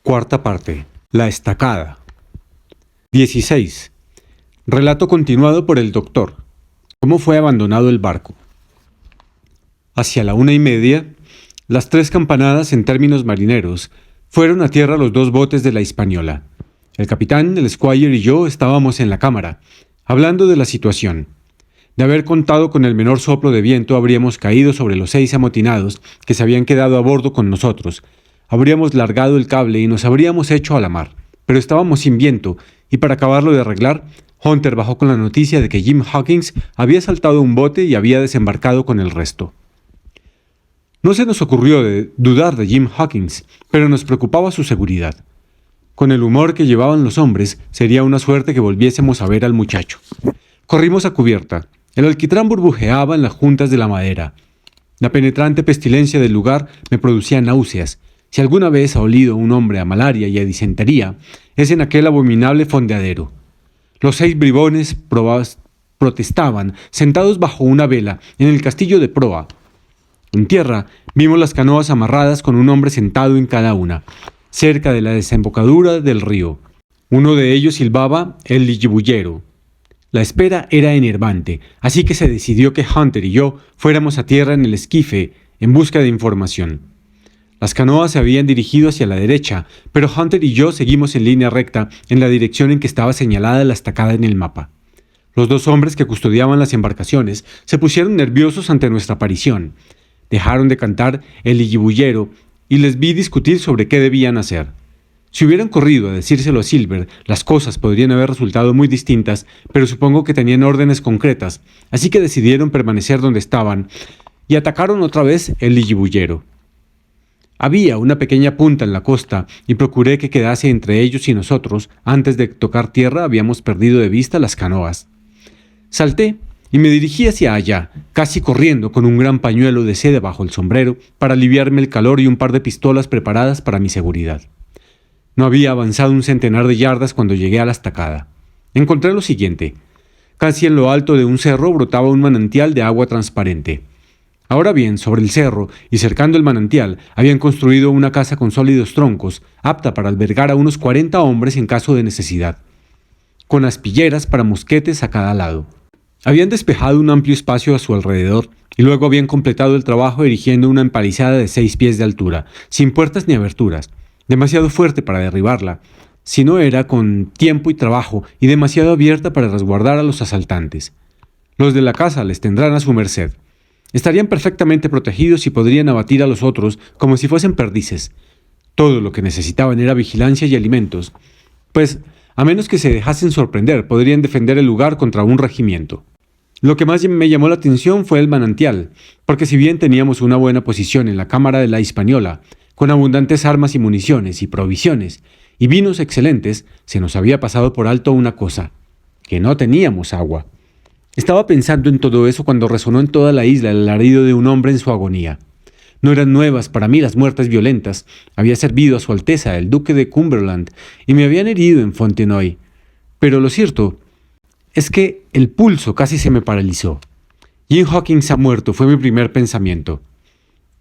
Cuarta parte. La estacada. 16. Relato continuado por el doctor. ¿Cómo fue abandonado el barco? Hacia la 1:30, las 3 campanadas en términos marineros, fueron a tierra los 2 botes de la Hispaniola. El capitán, el squire y yo estábamos en la cámara, hablando de la situación. De haber contado con el menor soplo de viento, habríamos caído sobre los 6 amotinados que se habían quedado a bordo con nosotros. Habríamos largado el cable y nos habríamos hecho a la mar. Pero estábamos sin viento, y para acabarlo de arreglar, Hunter bajó con la noticia de que Jim Hawkins había saltado un bote y había desembarcado con el resto. No se nos ocurrió dudar de Jim Hawkins, pero nos preocupaba su seguridad. Con el humor que llevaban los hombres, sería una suerte que volviésemos a ver al muchacho. Corrimos a cubierta. El alquitrán burbujeaba en las juntas de la madera. La penetrante pestilencia del lugar me producía náuseas. Si alguna vez ha olido un hombre a malaria y a disentería, es en aquel abominable fondeadero. Los 6 bribones protestaban, sentados bajo una vela, en el castillo de proa. En tierra, vimos las canoas amarradas con un hombre sentado en cada una, cerca de la desembocadura del río. Uno de ellos silbaba el ligibullero. La espera era enervante, así que se decidió que Hunter y yo fuéramos a tierra en el esquife en busca de información. Las canoas se habían dirigido hacia la derecha, pero Hunter y yo seguimos en línea recta en la dirección en que estaba señalada la estacada en el mapa. Los 2 hombres que custodiaban las embarcaciones se pusieron nerviosos ante nuestra aparición. Dejaron de cantar el ligibullero y les vi discutir sobre qué debían hacer. Si hubieran corrido a decírselo a Silver, las cosas podrían haber resultado muy distintas, pero supongo que tenían órdenes concretas, así que decidieron permanecer donde estaban y atacaron otra vez el ligibullero. Había una pequeña punta en la costa y procuré que quedase entre ellos y nosotros. Antes de tocar tierra habíamos perdido de vista las canoas. Salté y me dirigí hacia allá, casi corriendo con un gran pañuelo de seda bajo el sombrero para aliviarme el calor y un par de pistolas preparadas para mi seguridad. No había avanzado un centenar de yardas cuando llegué a la estacada. Encontré lo siguiente. Casi en lo alto de un cerro brotaba un manantial de agua transparente. Ahora bien, sobre el cerro y cercando el manantial, habían construido una casa con sólidos troncos, apta para albergar a unos 40 hombres en caso de necesidad, con aspilleras para mosquetes a cada lado. Habían despejado un amplio espacio a su alrededor y luego habían completado el trabajo erigiendo una empalizada de 6 pies de altura, sin puertas ni aberturas, demasiado fuerte para derribarla, si no era con tiempo y trabajo, y demasiado abierta para resguardar a los asaltantes. Los de la casa les tendrán a su merced. Estarían perfectamente protegidos y podrían abatir a los otros como si fuesen perdices. Todo lo que necesitaban era vigilancia y alimentos, pues, a menos que se dejasen sorprender, podrían defender el lugar contra un regimiento. Lo que más me llamó la atención fue el manantial, porque si bien teníamos una buena posición en la cámara de la Hispaniola, con abundantes armas y municiones y provisiones, y vinos excelentes, se nos había pasado por alto una cosa, que no teníamos agua. Estaba pensando en todo eso cuando resonó en toda la isla el alarido de un hombre en su agonía. No eran nuevas para mí las muertes violentas. Había servido a su Alteza, el duque de Cumberland, y me habían herido en Fontenoy. Pero lo cierto es que el pulso casi se me paralizó. Jim Hawkins ha muerto, fue mi primer pensamiento.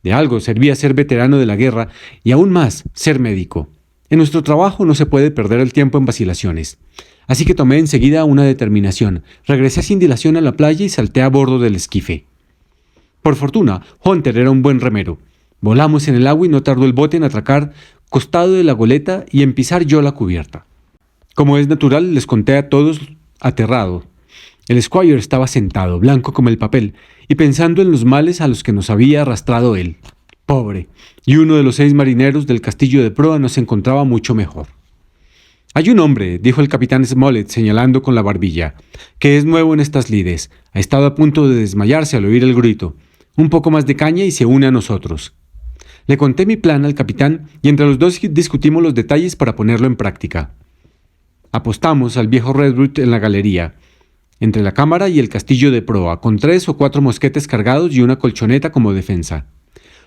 De algo servía ser veterano de la guerra y aún más ser médico. En nuestro trabajo no se puede perder el tiempo en vacilaciones. Así que tomé enseguida una determinación. Regresé sin dilación a la playa y salté a bordo del esquife. Por fortuna, Hunter era un buen remero. Volamos en el agua y no tardó el bote en atracar costado de la goleta y en pisar yo la cubierta. Como es natural, les conté a todos aterrado. El squire estaba sentado, blanco como el papel, y pensando en los males a los que nos había arrastrado él. Pobre, y uno de los 6 marineros del castillo de proa no se encontraba mucho mejor. «Hay un hombre», dijo el capitán Smollett señalando con la barbilla, «que es nuevo en estas lides. Ha estado a punto de desmayarse al oír el grito. Un poco más de caña y se une a nosotros». Le conté mi plan al capitán y entre los 2 discutimos los detalles para ponerlo en práctica. Apostamos al viejo Redruth en la galería, entre la cámara y el castillo de proa, con 3 o 4 mosquetes cargados y una colchoneta como defensa.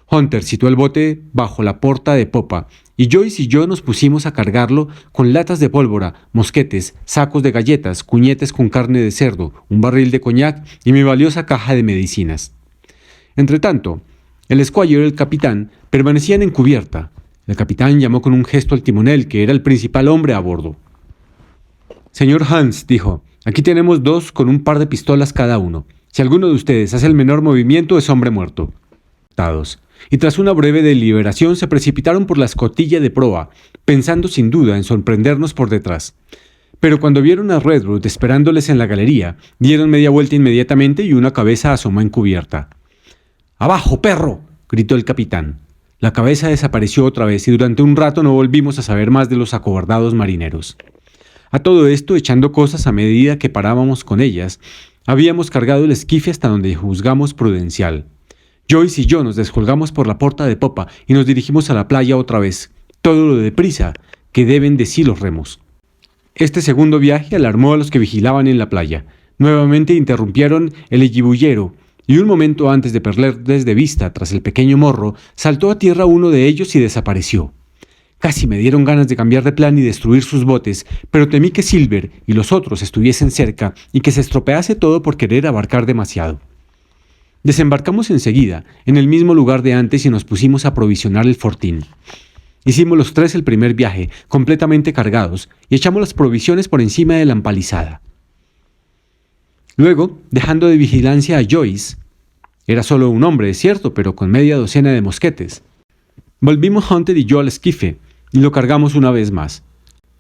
Hunter situó el bote bajo la porta de popa, y Joyce y yo nos pusimos a cargarlo con latas de pólvora, mosquetes, sacos de galletas, cuñetes con carne de cerdo, un barril de coñac y mi valiosa caja de medicinas. Entretanto, el squire y el capitán permanecían en cubierta. El capitán llamó con un gesto al timonel, que era el principal hombre a bordo. «Señor Hans», dijo, «aquí tenemos 2 con un par de pistolas cada uno. Si alguno de ustedes hace el menor movimiento, es hombre muerto». Y tras una breve deliberación se precipitaron por la escotilla de proa, pensando sin duda en sorprendernos por detrás. Pero cuando vieron a Redruth esperándoles en la galería, dieron media vuelta inmediatamente y una cabeza asomó en cubierta. «¡Abajo, perro!», gritó el capitán. La cabeza desapareció otra vez y durante un rato no volvimos a saber más de los acobardados marineros. A todo esto, echando cosas a medida que parábamos con ellas, habíamos cargado el esquife hasta donde juzgamos prudencial. Joyce y yo nos descolgamos por la porta de popa y nos dirigimos a la playa otra vez, todo lo deprisa que deben de sí los remos. Este segundo viaje alarmó a los que vigilaban en la playa. Nuevamente interrumpieron el eguibullero, y un momento antes de perderles de vista tras el pequeño morro, saltó a tierra uno de ellos y desapareció. Casi me dieron ganas de cambiar de plan y destruir sus botes, pero temí que Silver y los otros estuviesen cerca y que se estropease todo por querer abarcar demasiado. Desembarcamos enseguida, en el mismo lugar de antes, y nos pusimos a provisionar el fortín. Hicimos los 3 el primer viaje, completamente cargados, y echamos las provisiones por encima de la empalizada. Luego, dejando de vigilancia a Joyce, era solo un hombre, es cierto, pero con media docena de mosquetes, volvimos Hunter y yo al esquife, y lo cargamos una vez más.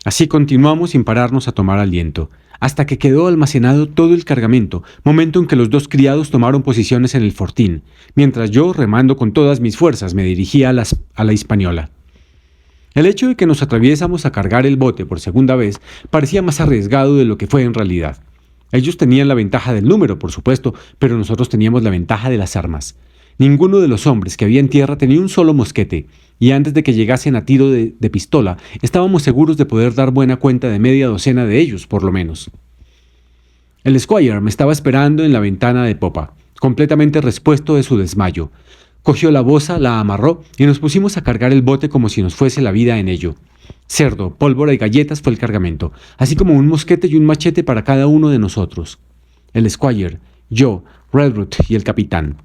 Así continuamos sin pararnos a tomar aliento, hasta que quedó almacenado todo el cargamento, momento en que los 2 criados tomaron posiciones en el fortín, mientras yo, remando con todas mis fuerzas, me dirigía a la Hispaniola. El hecho de que nos atreviésemos a cargar el bote por segunda vez parecía más arriesgado de lo que fue en realidad. Ellos tenían la ventaja del número, por supuesto, pero nosotros teníamos la ventaja de las armas. Ninguno de los hombres que había en tierra tenía un solo mosquete, y antes de que llegasen a tiro de pistola, estábamos seguros de poder dar buena cuenta de media docena de ellos, por lo menos. El Squire me estaba esperando en la ventana de popa, completamente respuesto de su desmayo. Cogió la boza, la amarró y nos pusimos a cargar el bote como si nos fuese la vida en ello. Cerdo, pólvora y galletas fue el cargamento, así como un mosquete y un machete para cada uno de nosotros. El Squire, yo, Redruth y el capitán.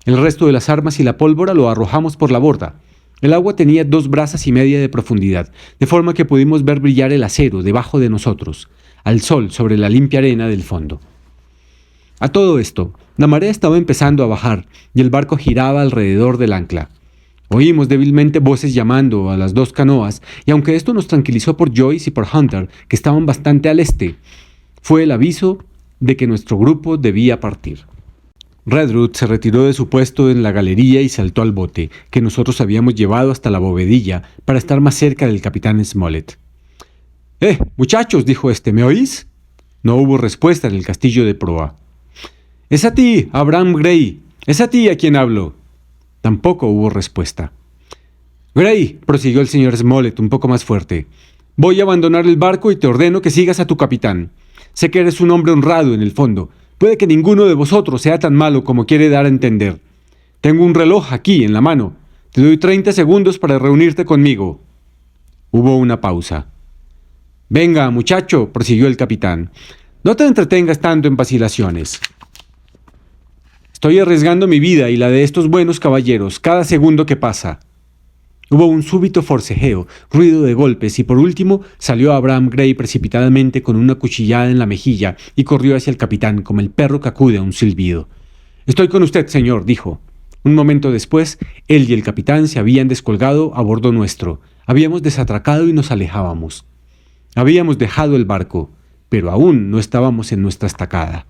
El resto de las armas y la pólvora lo arrojamos por la borda. El agua tenía 2 brazas y media de profundidad, de forma que pudimos ver brillar el acero debajo de nosotros, al sol sobre la limpia arena del fondo. A todo esto, la marea estaba empezando a bajar y el barco giraba alrededor del ancla. Oímos débilmente voces llamando a las 2 canoas, y aunque esto nos tranquilizó por Joyce y por Hunter, que estaban bastante al este, fue el aviso de que nuestro grupo debía partir. Redruth se retiró de su puesto en la galería y saltó al bote, que nosotros habíamos llevado hasta la bovedilla para estar más cerca del capitán Smollett. Muchachos», dijo este, «¿me oís?». No hubo respuesta en el castillo de proa. «Es a ti, Abraham Gray. Es a ti a quien hablo». Tampoco hubo respuesta. «Gray», prosiguió el señor Smollett un poco más fuerte, «voy a abandonar el barco y te ordeno que sigas a tu capitán. Sé que eres un hombre honrado en el fondo. Puede que ninguno de vosotros sea tan malo como quiere dar a entender. Tengo un reloj aquí en la mano. Te doy 30 segundos para reunirte conmigo». Hubo una pausa. «Venga, muchacho», prosiguió el capitán, «no te entretengas tanto en vacilaciones. Estoy arriesgando mi vida y la de estos buenos caballeros cada segundo que pasa». Hubo un súbito forcejeo, ruido de golpes y por último salió Abraham Gray precipitadamente con una cuchillada en la mejilla y corrió hacia el capitán como el perro que acude a un silbido. «Estoy con usted, señor», dijo. Un momento después, él y el capitán se habían descolgado a bordo nuestro. Habíamos desatracado y nos alejábamos. Habíamos dejado el barco, pero aún no estábamos en nuestra estacada.